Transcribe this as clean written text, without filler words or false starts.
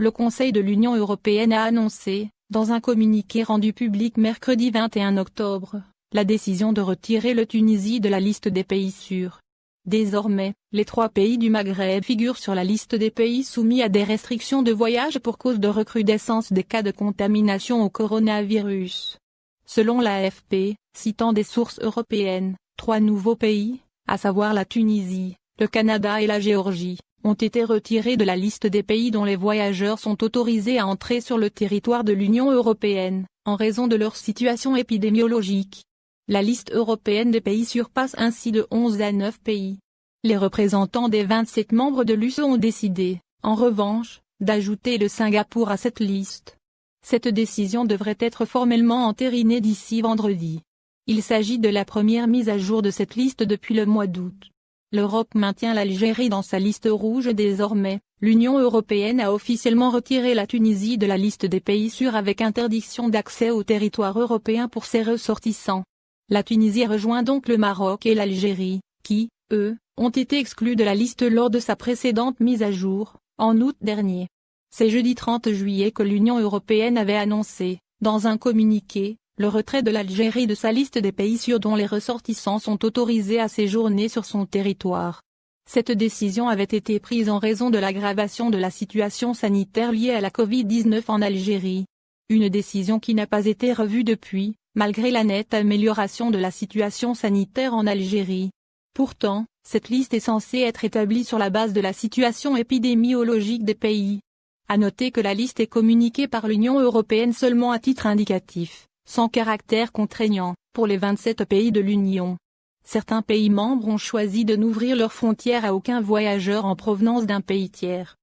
le Conseil de l'Union européenne a annoncé, dans un communiqué rendu public mercredi 21 octobre, la décision de retirer la Tunisie de la liste des pays sûrs. Désormais, les 3 pays du Maghreb figurent sur la liste des pays soumis à des restrictions de voyage pour cause de recrudescence des cas de contamination au coronavirus. Selon l'AFP, citant des sources européennes, 3 nouveaux pays, à savoir la Tunisie, le Canada et la Géorgie, ont été retirés de la liste des pays dont les voyageurs sont autorisés à entrer sur le territoire de l'Union européenne, en raison de leur situation épidémiologique. La liste européenne des pays surpasse ainsi de 11 à 9 pays. Les représentants des 27 membres de l'UE ont décidé, en revanche, d'ajouter le Singapour à cette liste. Cette décision devrait être formellement entérinée d'ici vendredi. Il s'agit de la première mise à jour de cette liste depuis le mois d'août. L'Europe maintient l'Algérie dans sa liste rouge désormais. L'Union européenne a officiellement retiré la Tunisie de la liste des pays sûrs avec interdiction d'accès au territoire européen pour ses ressortissants. La Tunisie rejoint donc le Maroc et l'Algérie, qui, eux, ont été exclus de la liste lors de sa précédente mise à jour, en août dernier. C'est jeudi 30 juillet que l'Union européenne avait annoncé, dans un communiqué, le retrait de l'Algérie de sa liste des pays sûrs dont les ressortissants sont autorisés à séjourner sur son territoire. Cette décision avait été prise en raison de l'aggravation de la situation sanitaire liée à la Covid-19 en Algérie. Une décision qui n'a pas été revue depuis, malgré la nette amélioration de la situation sanitaire en Algérie. Pourtant, cette liste est censée être établie sur la base de la situation épidémiologique des pays. À noter que la liste est communiquée par l'Union européenne seulement à titre indicatif, sans caractère contraignant, pour les 27 pays de l'Union. Certains pays membres ont choisi de n'ouvrir leurs frontières à aucun voyageur en provenance d'un pays tiers.